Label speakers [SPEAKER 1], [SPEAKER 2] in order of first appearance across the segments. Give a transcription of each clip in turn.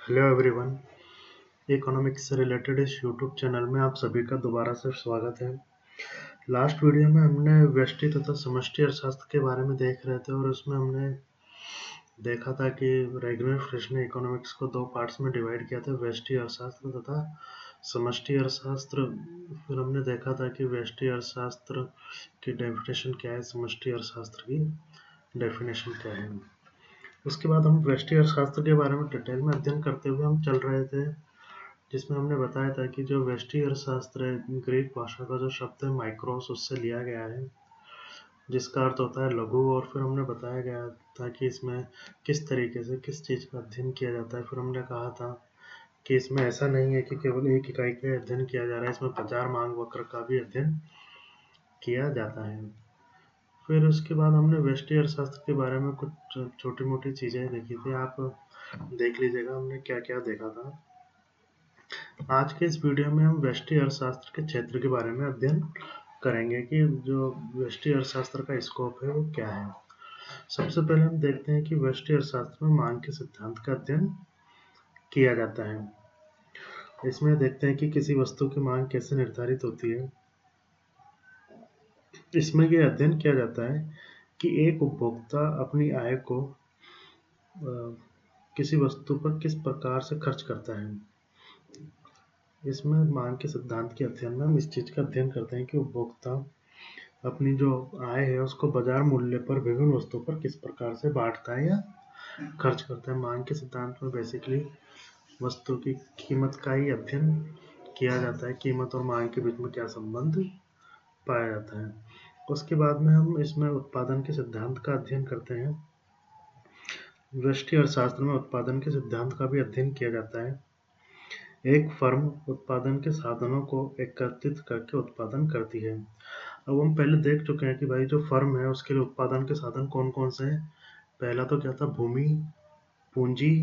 [SPEAKER 1] Hello everyone, economics से related इस YouTube channel में आप सभी का दोबारा से स्वागत है। लास्ट वीडियो में हमने व्यष्टि तथा समष्टि अर्थशास्त्र के बारे में देख रहे थे और उसमें हमने देखा था कि रेगनर फ्रिश ने इकोनॉमिक्स को दो पार्ट्स में डिवाइड किया था, व्यष्टि अर्थशास्त्र तथा समष्टि अर्थशास्त्र। फिर हमने देखा था कि व्यष्टि अर्थशास्त्र की डेफिनेशन क्या है, समष्टि अर्थशास्त्र की डेफिनेशन क्या है। उसके बाद हम व्यष्टि अर्थशास्त्र के बारे में डिटेल में अध्ययन करते हुए हम चल रहे थे, जिसमें हमने बताया था कि जो व्यष्टि अर्थशास्त्र है, ग्रीक भाषा का जो शब्द है माइक्रोस, उससे लिया गया है, जिसका अर्थ होता है लघु। और फिर हमने बताया गया था कि इसमें किस तरीके से किस चीज़ का अध्ययन किया जाता है। फिर हमने कहा था कि इसमें ऐसा नहीं है कि केवल एक इकाई का अध्ययन किया जा रहा है, इसमें बाजार मांग वक्र का भी अध्ययन किया जाता है। फिर उसके बाद हमने व्यष्टि अर्थशास्त्र के बारे में कुछ छोटी मोटी चीज़ें देखी थी, आप देख लीजिएगा हमने क्या क्या देखा था। आज के इस वीडियो में हम व्यष्टि अर्थशास्त्र के क्षेत्र के बारे में अध्ययन करेंगे कि जो व्यष्टि अर्थशास्त्र का स्कोप है वो क्या है। सबसे पहले हम देखते हैं कि व्यष्टि अर्थशास्त्र में मांग के सिद्धांत का अध्ययन किया जाता है। इसमें देखते हैं कि किसी वस्तु की मांग कैसे निर्धारित होती है। इसमें यह अध्ययन किया जाता है कि एक उपभोक्ता अपनी आय को किसी वस्तु पर किस प्रकार से खर्च करता है। इसमें मांग के सिद्धांत के अध्ययन में हम इस चीज का अध्ययन करते हैं कि उपभोक्ता अपनी जो आय है उसको बाजार मूल्य पर विभिन्न वस्तुओं पर किस प्रकार से बांटता है या खर्च करता है। मांग के सिद्धांत में बेसिकली वस्तु की कीमत का ही अध्ययन किया जाता है, कीमत और मांग के बीच में क्या संबंध पाया जाता है। उसके बाद में हम इसमें उत्पादन के सिद्धांत का अध्ययन करते हैं। व्यष्टि अर्थशास्त्र में उत्पादन के सिद्धांत का भी अध्ययन किया जाता है। एक फर्म उत्पादन के साधनों को एकत्रित करके उत्पादन करती है। अब हम पहले देख चुके हैं कि भाई जो फर्म है उसके लिए उत्पादन के साधन कौन कौन से हैं। पहला तो क्या था, भूमि, पूंजी,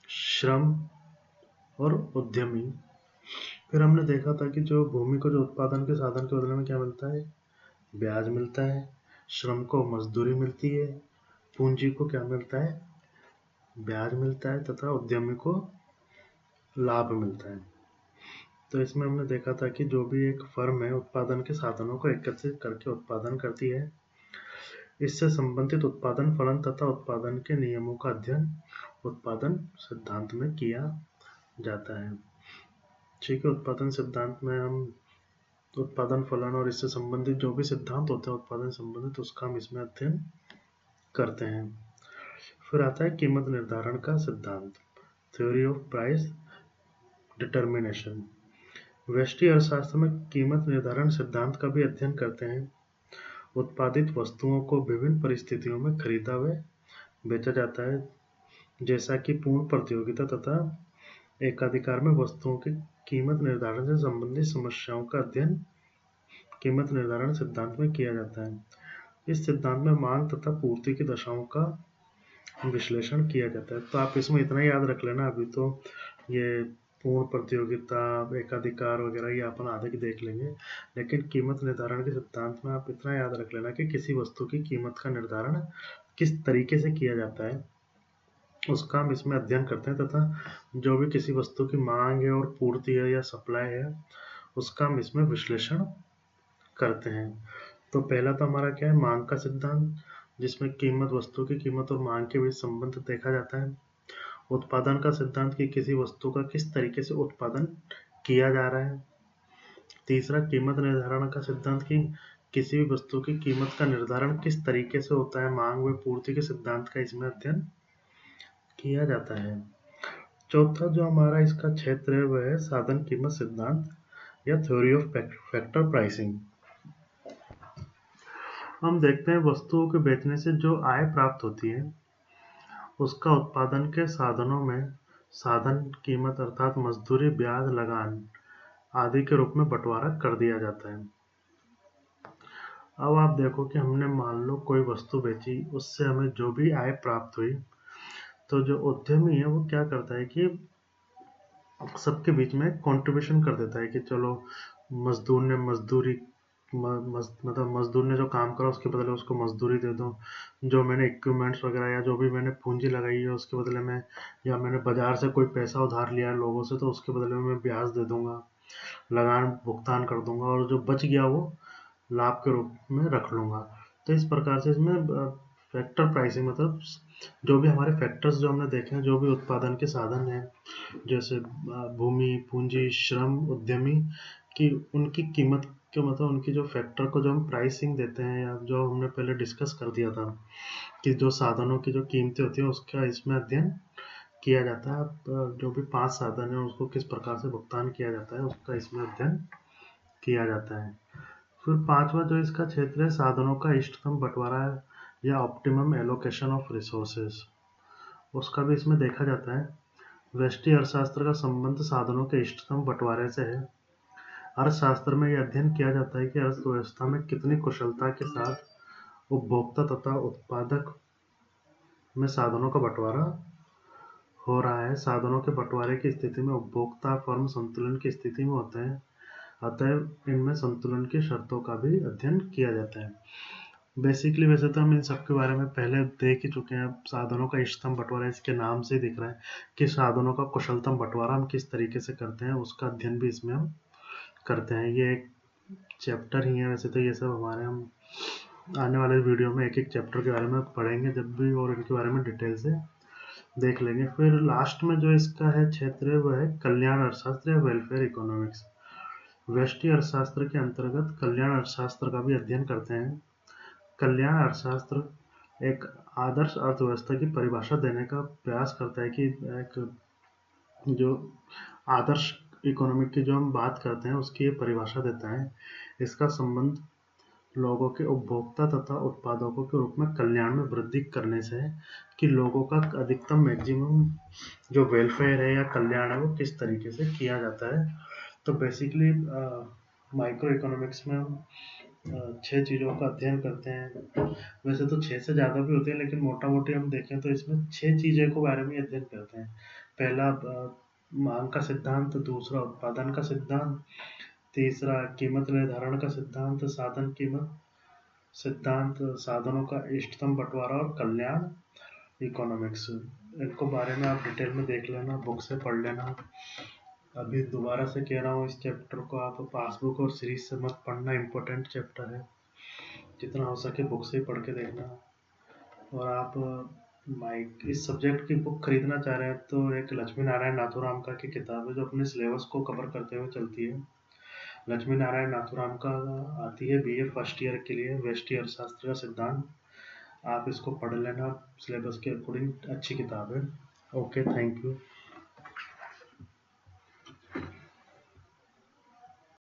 [SPEAKER 1] श्रम और उद्यमी। फिर हमने देखा था कि जो भूमि को जो उत्पादन के साधन के बदले में क्या मिलता है, ब्याज मिलता है। श्रम को मजदूरी मिलती है। पूंजी को क्या मिलता है, ब्याज मिलता है। तथा उद्यमी को लाभ मिलता है। तो इसमें हमने देखा था कि जो भी एक फर्म है उत्पादन के साधनों को एकत्रित करके उत्पादन करती है। इससे संबंधित उत्पादन फलन तथा उत्पादन के नियमों का अध्ययन उत्पादन सिद्धांत में किया जाता है। ठीक है, उत्पादन सिद्धांत में हम उत्पादन फलन और इससे संबंधित जो भी सिद्धांत होते हैं उत्पादन संबंधित, उसका हम इसमें अध्ययन करते हैं। फिर आता है कीमत निर्धारण का सिद्धांत, थ्योरी ऑफ प्राइस डिटर्मिनेशन। व्यष्टि अर्थशास्त्र में कीमत निर्धारण सिद्धांत का भी अध्ययन करते हैं। उत्पादित वस्तुओं को विभिन्न परिस्थितियों में खरीदा व बेचा जाता है, जैसा कि पूर्ण प्रतियोगिता तथा एकाधिकार में वस्तुओं की कीमत निर्धारण से संबंधित समस्याओं का अध्ययन कीमत निर्धारण सिद्धांत में किया जाता है। इस सिद्धांत में मांग तथा पूर्ति की दशाओं का विश्लेषण किया जाता है। तो आप इसमें इतना याद रख लेना, अभी तो ये पूर्ण प्रतियोगिता, एकाधिकार वगैरह ये अपन आगे की देख लेंगे, लेकिन कीमत निर्धारण के सिद्धांत में आप इतना याद रख लेना कि किसी वस्तु की कीमत का निर्धारण किस तरीके से किया जाता है, उसका हम इसमें अध्ययन करते हैं। तथा जो भी किसी वस्तु की मांग है और पूर्ति है या सप्लाई है, उसका हम इसमें विश्लेषण करते हैं। तो पहला तो हमारा क्या है, मांग का सिद्धांत, जिसमें कीमत, वस्तु की कीमत और मांग के बीच संबंध देखा जाता है। उत्पादन का सिद्धांत कि किसी वस्तु का किस तरीके से उत्पादन किया जा रहा है। तीसरा, कीमत निर्धारण का सिद्धांत कि किसी भी वस्तु की कीमत का निर्धारण किस तरीके से होता है। मांग व पूर्ति के सिद्धांत का इसमें अध्ययन किया जाता है। चौथा जो हमारा इसका क्षेत्र है वह है साधन कीमत सिद्धांत या थ्योरी ऑफ फैक्टर प्राइसिंग। हम देखते हैं वस्तुओं के बेचने से जो आय प्राप्त होती है उसका उत्पादन के साधनों में साधन कीमत अर्थात मजदूरी, ब्याज, लगान आदि के रूप में बंटवारा कर दिया जाता है। अब आप देखो कि हमने मान लो कोई वस्तु बेची, उससे हमें जो भी आय प्राप्त हुई, तो जो उद्यमी है वो क्या करता है कि सबके बीच में कंट्रीब्यूशन कर देता है कि चलो मजदूर ने मजदूरी मतलब मजदूर ने जो काम करा उसके बदले उसको मजदूरी दे दूँ, जो मैंने इक्विपमेंट्स वगैरह या जो भी मैंने पूंजी लगाई है उसके बदले में, या मैंने बाजार से कोई पैसा उधार लिया है लोगों से तो उसके बदले में मैं ब्याज दे दूंगा, लगान भुगतान कर दूंगा, और जो बच गया वो लाभ के रूप में रख लूंगा। तो इस प्रकार से इसमें फैक्टर प्राइसिंग, मतलब जो भी हमारे फैक्टर्स जो हमने देखे हैं, जो भी उत्पादन के साधन हैं, जैसे भूमि, पूंजी, श्रम, उद्यमी की उनकी कीमत के, मतलब उनकी जो फैक्टर को जो हम प्राइसिंग देते हैं, या जो हमने पहले डिस्कस कर दिया था कि जो साधनों की जो कीमतें होती है उसका इसमें अध्ययन किया जाता है। जो भी 5 साधन है उसको किस प्रकार से भुगतान किया जाता है उसका इसमें अध्ययन किया जाता है। फिर 5वां जो इसका क्षेत्र है, साधनों का इष्टतम बंटवारा या ऑप्टिमम एलोकेशन ऑफ रिसोर्सेज, उसका भी इसमें देखा जाता है। व्यष्टि अर्थशास्त्र का संबंध साधनों के इष्टतम बंटवारे से है। अर्थशास्त्र में यह अध्ययन किया जाता है कि अर्थव्यवस्था में कितनी कुशलता के साथ उपभोक्ता तथा उत्पादक में साधनों का बंटवारा हो रहा है। साधनों के बंटवारे की स्थिति में उपभोक्ता फर्म संतुलन की स्थिति में होते हैं, अतएव इनमें संतुलन की शर्तों का भी अध्ययन किया जाता है। बेसिकली वैसे तो हम इन सब के बारे में पहले देख ही चुके हैं। साधनों का इष्टतम बंटवारा इसके नाम से ही दिख रहा है कि साधनों का कुशलतम बंटवारा हम किस तरीके से करते हैं, उसका अध्ययन भी इसमें हम करते हैं। ये एक चैप्टर ही है वैसे तो, ये सब हमारे हम आने वाले वीडियो में एक एक चैप्टर के बारे में पढ़ेंगे जब भी, और इनके बारे में डिटेल से देख लेंगे। फिर लास्ट में जो इसका है क्षेत्र वह है कल्याण अर्थशास्त्र या वेलफेयर इकोनॉमिक्स। व्यष्टि अर्थशास्त्र के अंतर्गत कल्याण अर्थशास्त्र का भी अध्ययन करते हैं। कल्याण अर्थशास्त्र एक आदर्श अर्थव्यवस्था की परिभाषा देने का प्रयास करता है कि एक जो आदर्श इकोनॉमिक की जो हम बात करते हैं उसकी ये परिभाषा देता है। इसका संबंध लोगों के उपभोक्ता तथा उत्पादकों के रूप में कल्याण में वृद्धि करने से है, कि लोगों का अधिकतम मैक्सिमम जो वेलफेयर है या कल्याण है वो किस तरीके से किया जाता है। तो बेसिकली माइक्रो इकोनॉमिक्स में हम 6 चीज़ों का अध्ययन करते हैं। वैसे तो 6 से ज़्यादा भी होते हैं, लेकिन मोटा मोटी हम देखें तो इसमें 6 चीज़ों के बारे में अध्ययन करते हैं। पहला मांग का सिद्धांत, दूसरा उत्पादन का सिद्धांत, तीसरा कीमत निर्धारण का सिद्धांत, साधन कीमत सिद्धांत, साधनों का इष्टतम बंटवारा और कल्याण इकोनॉमिक्स। इनको बारे में आप डिटेल में देख लेना, बुक से पढ़ लेना। अभी दोबारा से कह रहा हूँ, इस चैप्टर को आप पासबुक और सीरीज से मत पढ़ना, इम्पोर्टेंट चैप्टर है, जितना हो सके बुक से ही पढ़ के देखना। और आप इस सब्जेक्ट की बुक खरीदना चाह रहे हैं तो एक लक्ष्मी नारायण नाथुराम का की किताब है जो अपने सिलेबस को कवर करते हुए चलती है। लक्ष्मी नारायण नाथुराम का आती है बीए फर्स्ट ईयर के लिए, व्यष्टि अर्थशास्त्र का सिद्धांत। आप इसको पढ़ लेना, सिलेबस के अकॉर्डिंग अच्छी किताब है। Okay, thank you.